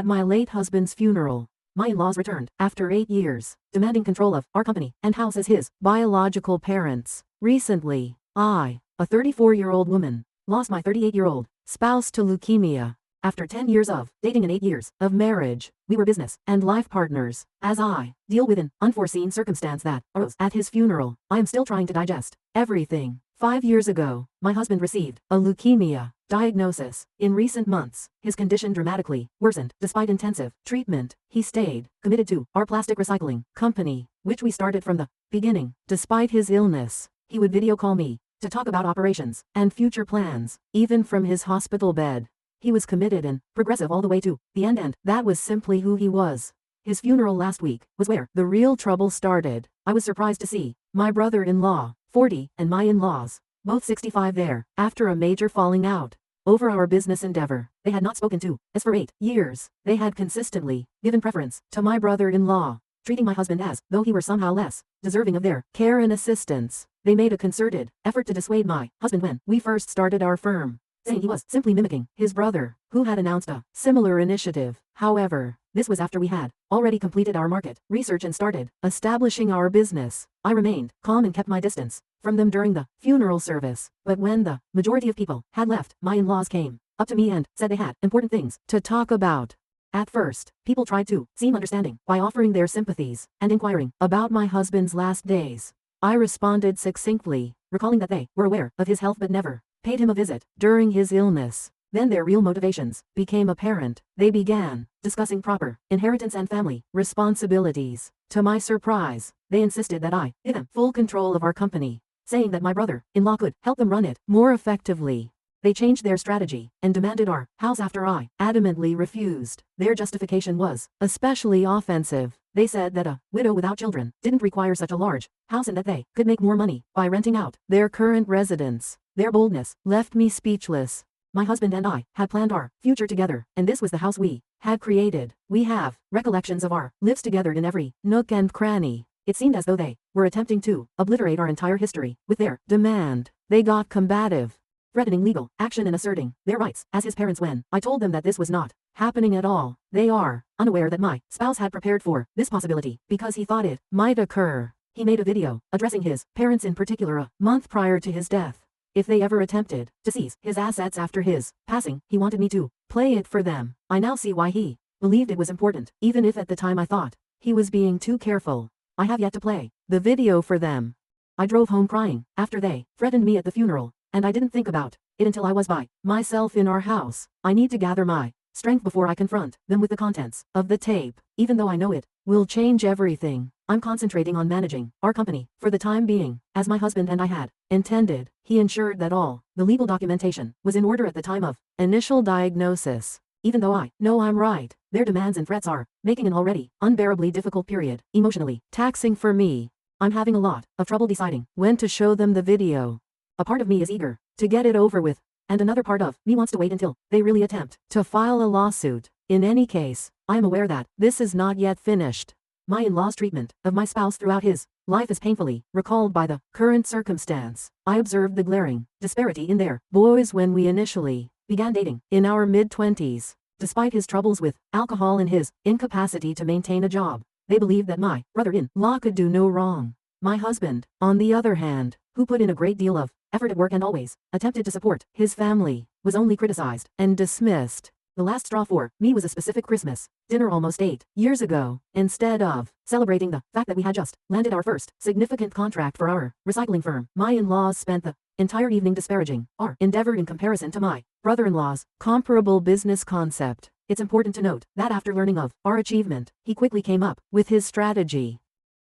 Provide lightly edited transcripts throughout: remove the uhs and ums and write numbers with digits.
At my late husband's funeral, my in-laws returned after 8 years, demanding control of our company and house as his biological parents. Recently, I, a 34-year-old woman, lost my 38-year-old spouse to leukemia. After 10 years of dating and 8 years of marriage, we were business and life partners. As I deal with an unforeseen circumstance that arose at his funeral, I am still trying to digest everything. 5 years ago, my husband received a leukemia diagnosis. In recent months, his condition dramatically worsened. Despite intensive treatment, he stayed committed to our plastic recycling company, which we started from the beginning. Despite his illness, he would video call me to talk about operations and future plans, even from his hospital bed. He was committed and progressive all the way to the end, and that was simply who he was. His funeral last week was where the real trouble started. I was surprised to see my brother-in-law, 40, and my in-laws, both 65 there, after a major falling out over our business endeavor. They had not spoken to us for 8 years. They had consistently given preference to my brother-in-law, treating my husband as though he were somehow less deserving of their care and assistance. They made a concerted effort to dissuade my husband when we first started our firm, saying he was simply mimicking his brother, who had announced a similar initiative. However, this was after we had already completed our market research and started establishing our business. I remained calm and kept my distance from them during the funeral service, but when the majority of people had left, my in-laws came up to me and said they had important things to talk about. At first, people tried to seem understanding by offering their sympathies and inquiring about my husband's last days. I responded succinctly, recalling that they were aware of his health but never paid him a visit during his illness. Then their real motivations became apparent. They began discussing proper inheritance and family responsibilities. To my surprise, they insisted that I give them full control of our company, saying that my brother-in-law could help them run it more effectively. They changed their strategy and demanded our house after I adamantly refused. Their justification was especially offensive. They said that a widow without children didn't require such a large house and that they could make more money by renting out their current residence. Their boldness left me speechless. My husband and I had planned our future together, and this was the house we had created. We have recollections of our lives together in every nook and cranny. It seemed as though they were attempting to obliterate our entire history with their demand. They got combative, threatening legal action and asserting their rights as his parents when I told them that this was not happening at all. They are unaware that my spouse had prepared for this possibility because he thought it might occur. He made a video addressing his parents in particular a month prior to his death. If they ever attempted to seize his assets after his passing, he wanted me to play it for them. I now see why he believed it was important, even if at the time I thought he was being too careful. I have yet to play the video for them. I drove home crying after they threatened me at the funeral, and I didn't think about it until I was by myself in our house. I need to gather my strength before I confront them with the contents of the tape. Even though I know it will change everything, I'm concentrating on managing our company for the time being, as my husband and I had intended. He ensured that all the legal documentation was in order at the time of initial diagnosis. Even though I know I'm right, their demands and threats are making an already unbearably difficult period emotionally taxing for me. I'm having a lot of trouble deciding when to show them the video. A part of me is eager to get it over with, and another part of me wants to wait until they really attempt to file a lawsuit. In any case, I am aware that this is not yet finished. My in-law's treatment of my spouse throughout his life is painfully recalled by the current circumstance. I observed the glaring disparity in their boys when we initially began dating in our mid-20s. Despite his troubles with alcohol and his incapacity to maintain a job, they believed that my brother-in-law could do no wrong. My husband, on the other hand, who put in a great deal of effort at work and always attempted to support his family, was only criticized and dismissed. The last straw for me was a specific Christmas dinner almost 8 years ago. Instead of celebrating the fact that we had just landed our first significant contract for our recycling firm, my in-laws spent the entire evening disparaging our endeavor in comparison to my brother-in-law's comparable business concept. It's important to note that after learning of our achievement, he quickly came up with his strategy.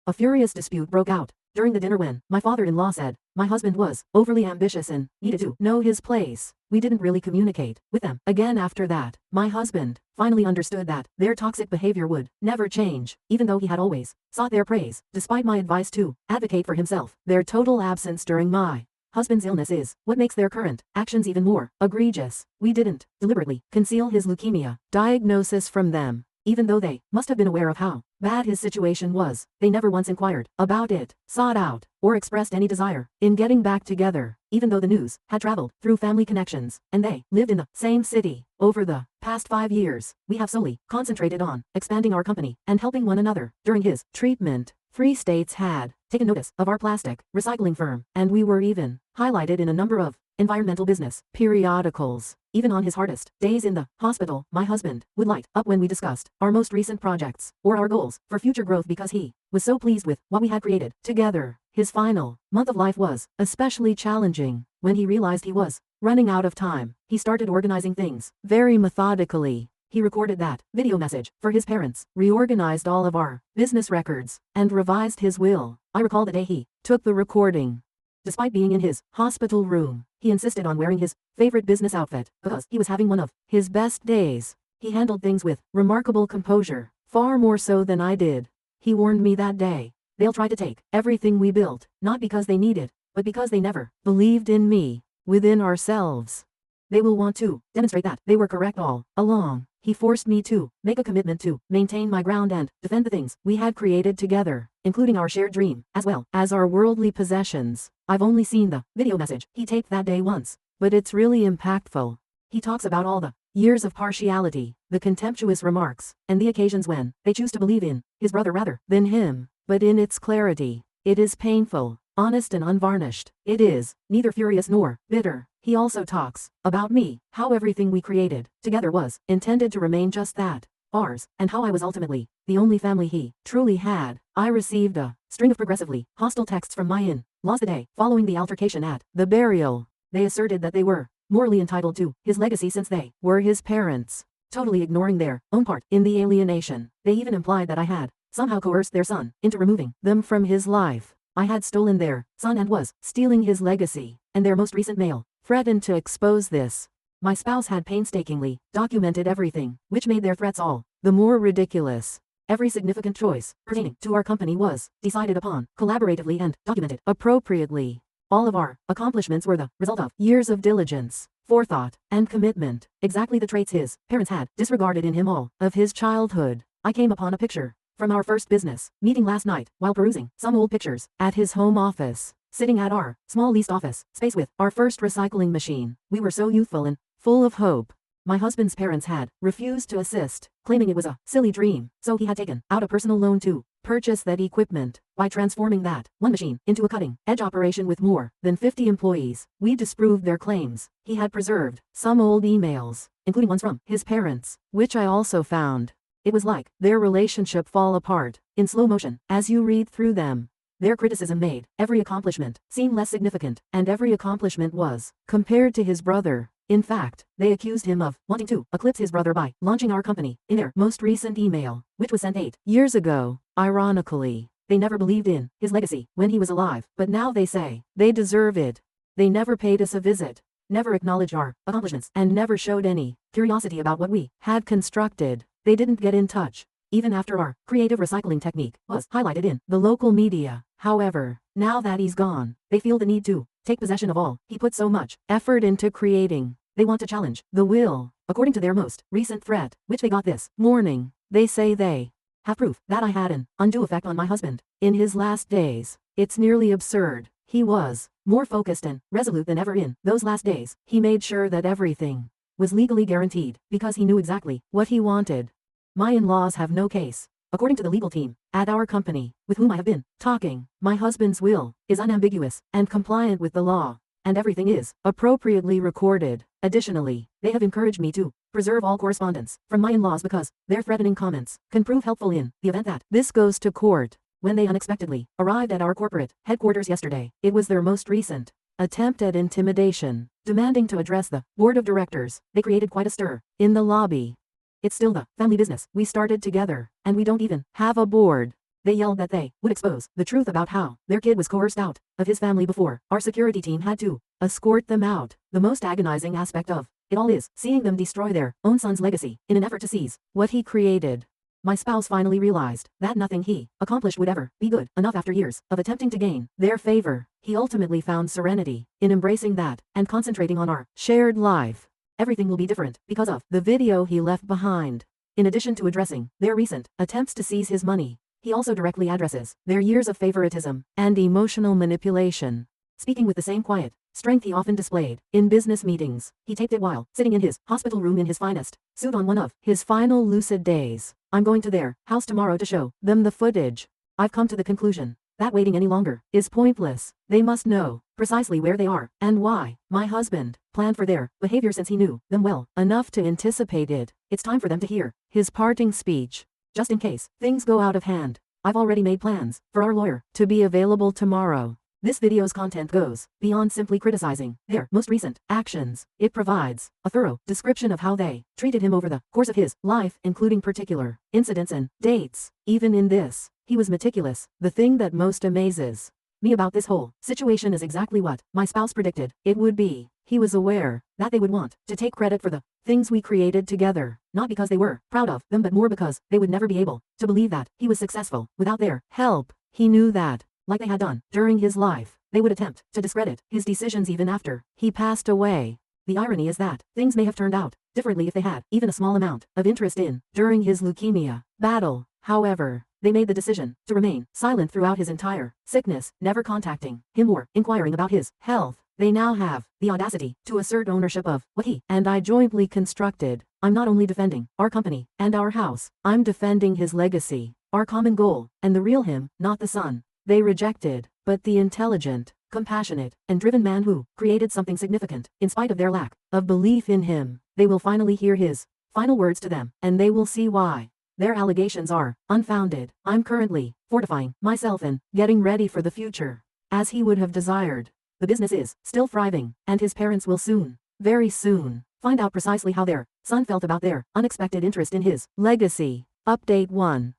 A furious dispute broke out during the dinner when my father-in-law said my husband was overly ambitious and needed to know his place. We didn't really communicate with them again after that. My husband finally understood that their toxic behavior would never change, even though he had always sought their praise. Despite my advice to advocate for himself, their total absence during my husband's illness is what makes their current actions even more egregious. We didn't deliberately conceal his leukemia diagnosis from them. Even though they must have been aware of how bad his situation was, they never once inquired about it, sought out, or expressed any desire in getting back together. even though the news had traveled through family connections, and they lived in the same city. Over the past 5 years, we have solely concentrated on expanding our company and helping one another. During his treatment, 3 states had taken notice of our plastic recycling firm, and we were even highlighted in a number of environmental business periodicals. Even on his hardest days in the hospital, my husband would light up when we discussed our most recent projects or our goals for future growth because he was so pleased with what we had created together. His final month of life was especially challenging. When he realized he was running out of time, he started organizing things very methodically. He recorded that video message for his parents, reorganized all of our business records, and revised his will. I recall the day he took the recording. Despite being in his hospital room, he insisted on wearing his favorite business outfit because he was having one of his best days. He handled things with remarkable composure, far more so than I did. He warned me that day, they'll try to take everything we built, not because they need it, but because they never believed in me. Within ourselves, they will want to demonstrate that they were correct all along. He forced me to make a commitment to maintain my ground and defend the things we had created together, including our shared dream, as well as our worldly possessions. I've only seen the video message he taped that day once, but it's really impactful. He talks about all the years of partiality, the contemptuous remarks, and the occasions when they choose to believe in his brother rather than him. But in its clarity, it is painful, honest and unvarnished. It is neither furious nor bitter. He also talks about me, how everything we created together was intended to remain just that, ours, and how I was ultimately the only family he truly had. I received a string of progressively hostile texts from my in-laws the day following the altercation at the burial. They asserted that they were morally entitled to his legacy since they were his parents, totally ignoring their own part in the alienation. They even implied that I had somehow coerced their son into removing them from his life. I had stolen their son and was stealing his legacy, and their most recent mail threatened to expose this. My spouse had painstakingly documented everything, which made their threats all the more ridiculous. Every significant choice pertaining to our company was decided upon collaboratively and documented appropriately. All of our accomplishments were the result of years of diligence, forethought, and commitment, exactly the traits his parents had disregarded in him all of his childhood. I came upon a picture from our first business meeting last night while perusing some old pictures at his home office. Sitting at our small leased office space with our first recycling machine, we were so youthful and full of hope. My husband's parents had refused to assist, claiming it was a silly dream, so he had taken out a personal loan to purchase that equipment. By transforming that one machine into a cutting-edge operation with more than 50 employees, we disproved their claims. He had preserved some old emails, including ones from his parents, which I also found. It was like their relationship fall apart in slow motion as you read through them. Their criticism made every accomplishment seem less significant, and every accomplishment was compared to his brother. In fact, they accused him of wanting to eclipse his brother by launching our company in their most recent email, which was sent 8 years ago. Ironically, they never believed in his legacy when he was alive, but now they say they deserve it. They never paid us a visit, never acknowledged our accomplishments, and never showed any curiosity about what we had constructed. They didn't get in touch, even after our creative recycling technique was highlighted in the local media. However, now that he's gone, they feel the need to take possession of all he put so much effort into creating. They want to challenge the will. According to their most recent threat, which they got this morning, they say they have proof that I had an undue effect on my husband in his last days. It's nearly absurd. He was more focused and resolute than ever in those last days. He made sure that everything was legally guaranteed because he knew exactly what he wanted. My in-laws have no case. According to the legal team at our company, with whom I have been talking, my husband's will is unambiguous and compliant with the law, and everything is appropriately recorded. Additionally, they have encouraged me to preserve all correspondence from my in-laws because their threatening comments can prove helpful in the event that this goes to court. When they unexpectedly arrived at our corporate headquarters yesterday, it was their most recent attempt at intimidation, demanding to address the board of directors. They created quite a stir in the lobby. It's still the family business we started together, and we don't even have a board. They yelled that they would expose the truth about how their kid was coerced out of his family before our security team had to escort them out. The most agonizing aspect of it all is seeing them destroy their own son's legacy in an effort to seize what he created. My spouse finally realized that nothing he accomplished would ever be good enough after years of attempting to gain their favor. He ultimately found serenity in embracing that and concentrating on our shared life. Everything will be different because of the video he left behind. In addition to addressing their recent attempts to seize his money, he also directly addresses their years of favoritism and emotional manipulation. Speaking with the same quiet strength he often displayed. In business meetings, he taped it while sitting in his hospital room in his finest suit on one of his final lucid days. I'm going to their house tomorrow to show them the footage. I've come to the conclusion that waiting any longer is pointless. They must know precisely where they are and why. My husband planned for their behavior since he knew them well enough to anticipate it. It's time for them to hear his parting speech. Just in case things go out of hand, I've already made plans for our lawyer to be available tomorrow. This video's content goes beyond simply criticizing their most recent actions. It provides a thorough description of how they treated him over the course of his life, including particular incidents and dates. Even in this, he was meticulous. The thing that most amazes me about this whole situation is exactly what my spouse predicted it would be. He was aware that they would want to take credit for the things we created together, not because they were proud of them but more because they would never be able to believe that he was successful without their help. He knew that, like they had done during his life, they would attempt to discredit his decisions even after he passed away. The irony is that things may have turned out differently if they had even a small amount of interest in during his leukemia battle. However, they made the decision to remain silent throughout his entire sickness, never contacting him or inquiring about his health. They now have the audacity to assert ownership of what he and I jointly constructed. I'm not only defending our company and our house, I'm defending his legacy, our common goal, and the real him, not the son they rejected, but the intelligent, compassionate, and driven man who created something significant in spite of their lack of belief in him. They will finally hear his final words to them, and they will see why their allegations are unfounded. I'm currently fortifying myself and getting ready for the future, as he would have desired. The business is still thriving, and his parents will soon, very soon, find out precisely how their son felt about their unexpected interest in his legacy. Update 1.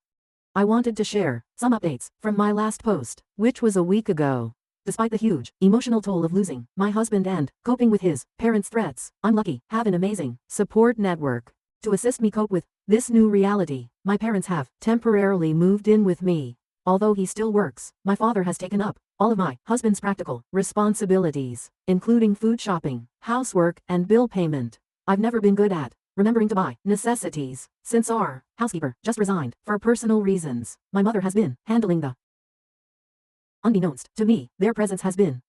I wanted to share some updates from my last post, which was a week ago. Despite the huge emotional toll of losing my husband and coping with his parents' threats, I'm lucky to have an amazing support network to assist me cope with this new reality. My parents have temporarily moved in with me. Although he still works, my father has taken up all of my husband's practical responsibilities, including food shopping, housework, and bill payment. I've never been good at remembering to buy necessities. Since our housekeeper just resigned for personal reasons, my mother has been handling the unbeknownst to me. Their presence has been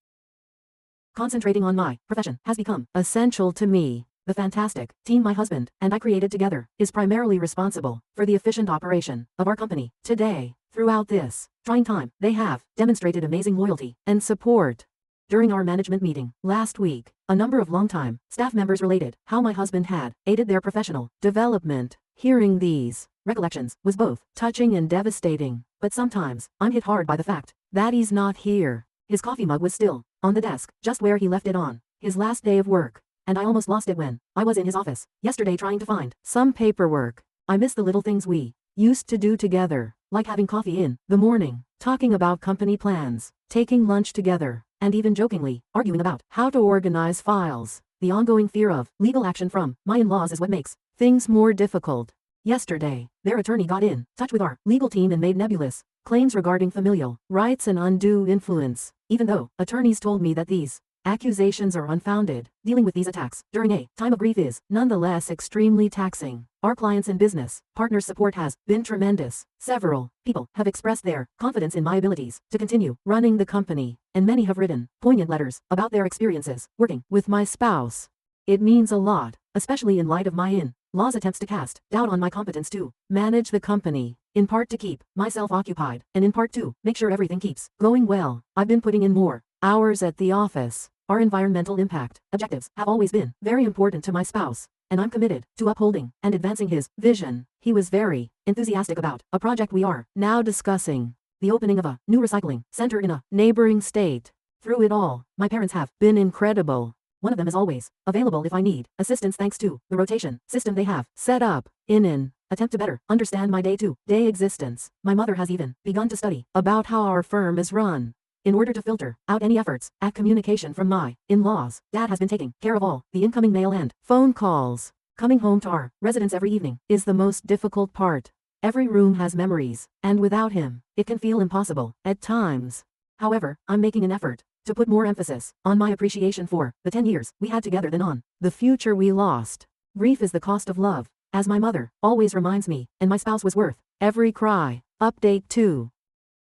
concentrating on my profession has become essential to me. The fantastic team my husband and I created together is primarily responsible for the efficient operation of our company today. Throughout this trying time, they have demonstrated amazing loyalty and support. During our management meeting last week, a number of longtime staff members related how my husband had aided their professional development. Hearing these recollections was both touching and devastating, but sometimes I'm hit hard by the fact that he's not here. His coffee mug was still on the desk, just where he left it on his last day of work, and I almost lost it when I was in his office yesterday trying to find some paperwork. I miss the little things we used to do together, like having coffee in the morning, talking about company plans, taking lunch together, and even jokingly arguing about how to organize files. The ongoing fear of legal action from my in-laws is what makes things more difficult. Yesterday, their attorney got in touch with our legal team and made nebulous claims regarding familial rights and undue influence. Even though attorneys told me that these accusations are unfounded, dealing with these attacks during a time of grief is nonetheless extremely taxing. Our clients and business partners' support has been tremendous. Several people have expressed their confidence in my abilities to continue running the company, and many have written poignant letters about their experiences working with my spouse. It means a lot, especially in light of my in-laws' attempts to cast doubt on my competence to manage the company, in part to keep myself occupied, and in part to make sure everything keeps going well. I've been putting in more hours at the office. Our environmental impact objectives have always been very important to my spouse, and I'm committed to upholding and advancing his vision. He was very enthusiastic about a project we are now discussing, the opening of a new recycling center in a neighboring state. Through it all, my parents have been incredible. One of them is always available if I need assistance thanks to the rotation system they have set up. In an attempt to better understand my day-to-day existence, my mother has even begun to study about how our firm is run. In order to filter out any efforts at communication from my in-laws, Dad has been taking care of all the incoming mail and phone calls. Coming home to our residence every evening is the most difficult part. Every room has memories, and without him, it can feel impossible at times. However, I'm making an effort to put more emphasis on my appreciation for the 10 years we had together than on the future we lost. Grief is the cost of love, as my mother always reminds me, and my spouse was worth every cry. Update 2.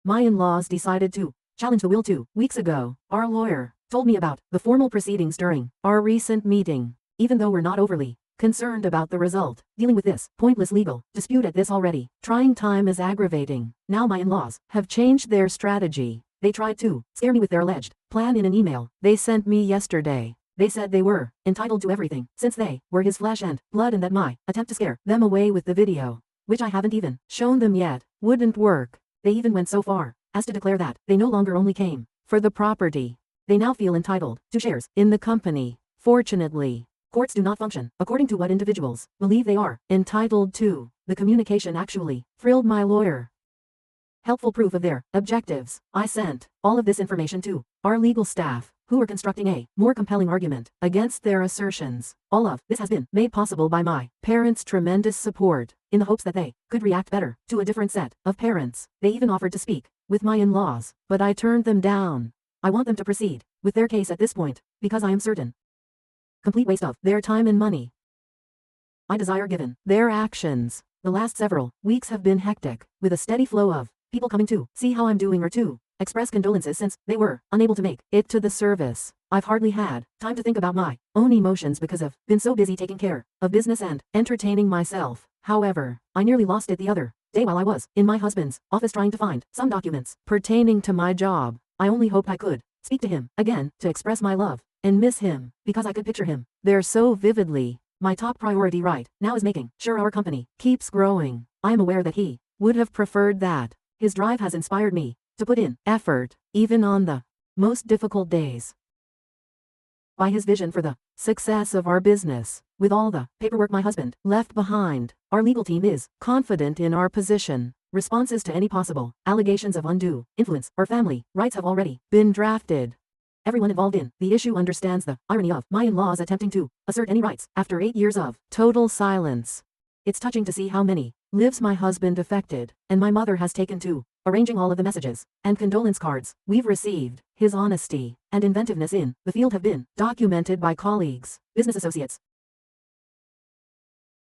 My in-laws decided to challenge the will 2 weeks ago. Our lawyer told me about the formal proceedings during our recent meeting. Even though we're not overly concerned about the result, dealing with this pointless legal dispute at this already trying time is aggravating. Now my in-laws have changed their strategy. They tried to scare me with their alleged plan in an email they sent me yesterday. They said they were entitled to everything since they were his flesh and blood, and that my attempt to scare them away with the video, which I haven't even shown them yet, wouldn't work. They even went so far as to declare that they no longer only came for the property. They now feel entitled to shares in the company. Fortunately, courts do not function according to what individuals believe they are entitled to. The communication actually thrilled my lawyer. Helpful proof of their objectives. I sent all of this information to our legal staff, who were constructing a more compelling argument against their assertions. All of this has been made possible by my parents' tremendous support, in the hopes that they could react better to a different set of parents. They even offered to speak with my in-laws, but I turned them down. I want them to proceed with their case at this point, because I am certain complete waste of their time and money. I desire, given their actions. The last several weeks have been hectic, with a steady flow of people coming to see how I'm doing or to express condolences since they were unable to make it to the service. I've hardly had time to think about my own emotions because I've been so busy taking care of business and entertaining myself. However, I nearly lost it the other day while I was in my husband's office trying to find some documents pertaining to my job. I only hoped I could speak to him again to express my love and miss him, because I could picture him there so vividly. My top priority right now is making sure our company keeps growing. I am aware that he would have preferred that. His drive has inspired me to put in effort, even on the most difficult days. By his vision for the success of our business, with all the paperwork my husband left behind, our legal team is confident in our position. Responses to any possible allegations of undue influence or family rights have already been drafted. Everyone involved in the issue understands the irony of my in-laws attempting to assert any rights after 8 years of total silence. It's touching to see how many lives my husband affected, and my mother has taken to arranging all of the messages and condolence cards we've received. His honesty and inventiveness in the field have been documented by colleagues, business associates.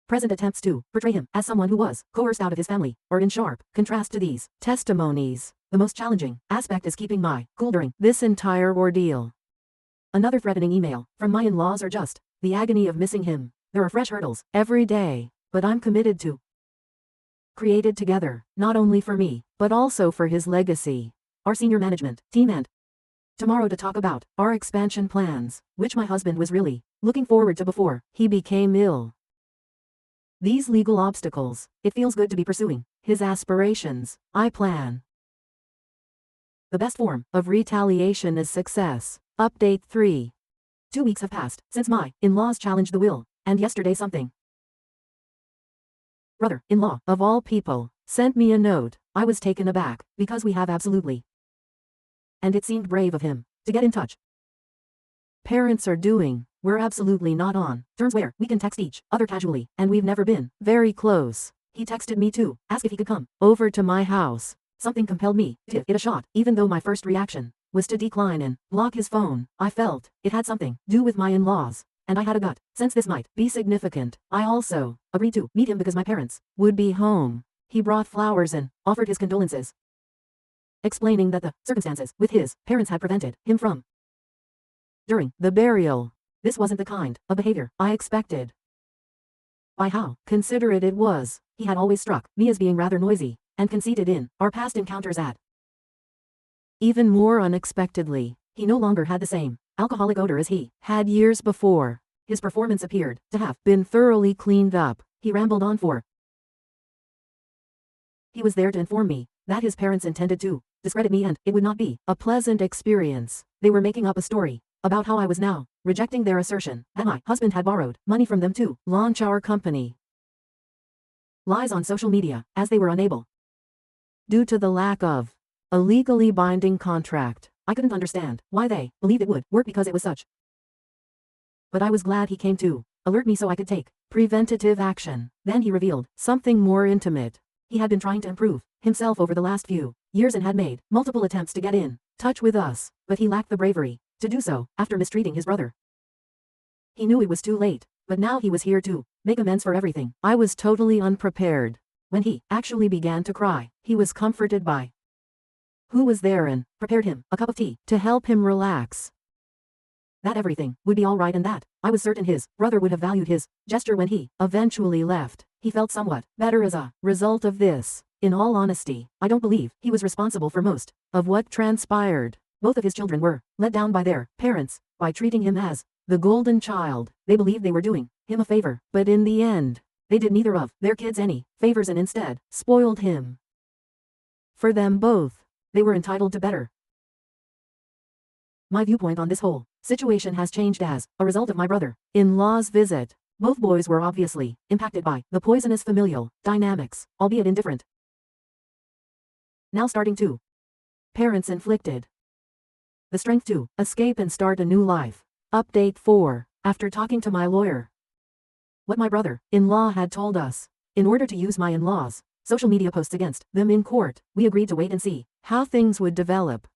Present attempts to portray him as someone who was coerced out of his family are in sharp contrast to these testimonies. The most challenging aspect is keeping my cool during this entire ordeal. Another threatening email from my in-laws are just the agony of missing him. There are fresh hurdles every day, but I'm committed to created together, not only for me, but also for his legacy. Our senior management team and tomorrow to talk about our expansion plans, which my husband was really looking forward to before he became ill. These legal obstacles, it feels good to be pursuing his aspirations. I plan. The best form of retaliation is success. Update 3. 2 weeks have passed since my in-laws challenged the will, and yesterday something. Brother-in-law, of all people, sent me a note. I was taken aback, because we have absolutely. And it seemed brave of him to get in touch. Parents are doing. We're absolutely not on terms where we can text each other casually, and we've never been very close. He texted me to ask if he could come over to my house. Something compelled me to give it a shot, even though my first reaction was to decline and block his phone. I felt it had something to do with my in-laws, and I had a gut sense this might be significant. I also agreed to meet him because my parents would be home. He brought flowers and offered his condolences, explaining that the circumstances with his parents had prevented him from during the burial. This wasn't the kind of behavior I expected. By how considerate it was, he had always struck me as being rather noisy and conceited in our past encounters at. Even more unexpectedly, he no longer had the same alcoholic odor as he had years before. His performance appeared to have been thoroughly cleaned up. He rambled on for. He was there to inform me that his parents intended to discredit me, and it would not be a pleasant experience. They were making up a story about how I was now rejecting their assertion that my husband had borrowed money from them to launch our company. Lies on social media, as they were unable, due to the lack of a legally binding contract. I couldn't understand why they believed it would work because it was such. But I was glad he came to alert me so I could take preventative action. Then he revealed something more intimate. He had been trying to improve himself over the last few years and had made multiple attempts to get in touch with us, but he lacked the bravery to do so after mistreating his brother. He knew it was too late, but now he was here to make amends for everything. I was totally unprepared. When he actually began to cry, he was comforted by who was there and prepared him a cup of tea to help him relax. that everything would be all right and that I was certain his brother would have valued his gesture when he eventually left. He felt somewhat better as a result of this. In all honesty, I don't believe he was responsible for most of what transpired. Both of his children were let down by their parents by treating him as the golden child. They believed they were doing him a favor, but in the end, they did neither of their kids any favors and instead spoiled him. For them both, they were entitled to better. My viewpoint on this whole situation has changed as a result of my brother-in-law's visit. Both boys were obviously impacted by the poisonous familial dynamics, albeit in different. Now starting to. Parents inflicted the strength to escape and start a new life. Update 4. After talking to my lawyer, what my brother-in-law had told us, in order to use my in-laws' social media posts against them in court, we agreed to wait and see how things would develop.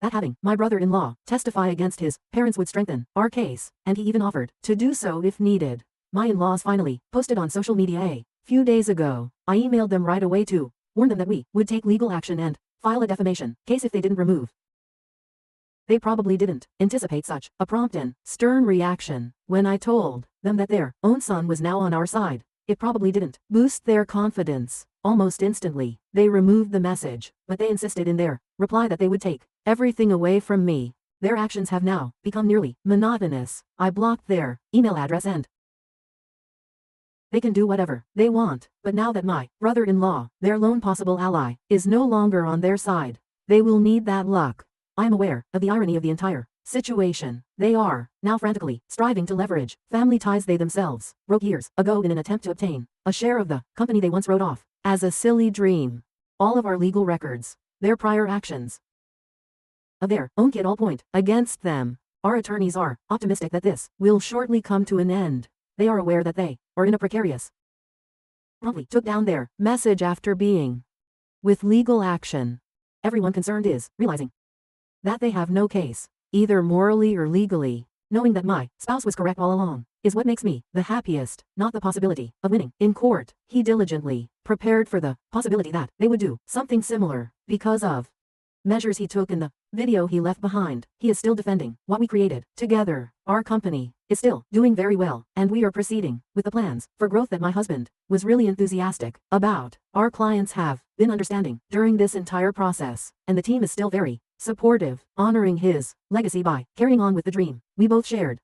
That having my brother-in-law testify against his parents would strengthen our case, and he even offered to do so if needed. My in-laws finally posted on social media a few days ago. I emailed them right away to warn them that we would take legal action and file a defamation case if they didn't remove. They probably didn't anticipate such a prompt and stern reaction. When I told them that their own son was now on our side, it probably didn't boost their confidence. Almost instantly, they removed the message, but they insisted in their reply that they would take everything away from me. Their actions have now become nearly monotonous. I blocked their email address and they can do whatever they want, but now that my brother-in-law, their lone possible ally, is no longer on their side, they will need that luck. I am aware of the irony of the entire situation. They are now frantically striving to leverage family ties they themselves broke years ago in an attempt to obtain a share of the company they once wrote off as a silly dream. All of our legal records, their prior actions of their own kid all point against them. Our attorneys are optimistic that this will shortly come to an end. They are aware that they are in a precarious. Promptly took down their message after being with legal action. Everyone concerned is realizing that they have no case, either morally or legally. Knowing that my spouse was correct all along is what makes me the happiest, not the possibility of winning in court. He diligently prepared for the possibility that they would do something similar because of measures he took in the video he left behind. He is still defending what we created together. Our company is still doing very well, and we are proceeding with the plans for growth that my husband was really enthusiastic about. Our clients have been understanding during this entire process, and the team is still very supportive, honoring his legacy by carrying on with the dream we both shared.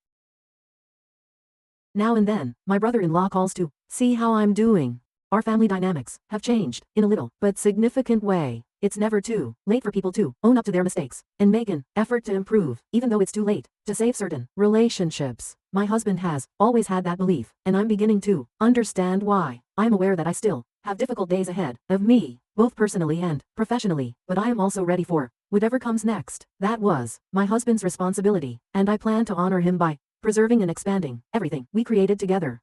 Now and then, my brother-in-law calls to see how I'm doing. Our family dynamics have changed in a little but significant way. It's never too late for people to own up to their mistakes and make an effort to improve, even though it's too late to save certain relationships. My husband has always had that belief, and I'm beginning to understand why. I'm aware that I still have difficult days ahead of me, both personally and professionally, but I am also ready for whatever comes next. That was my husband's responsibility, and I plan to honor him by preserving and expanding everything we created together.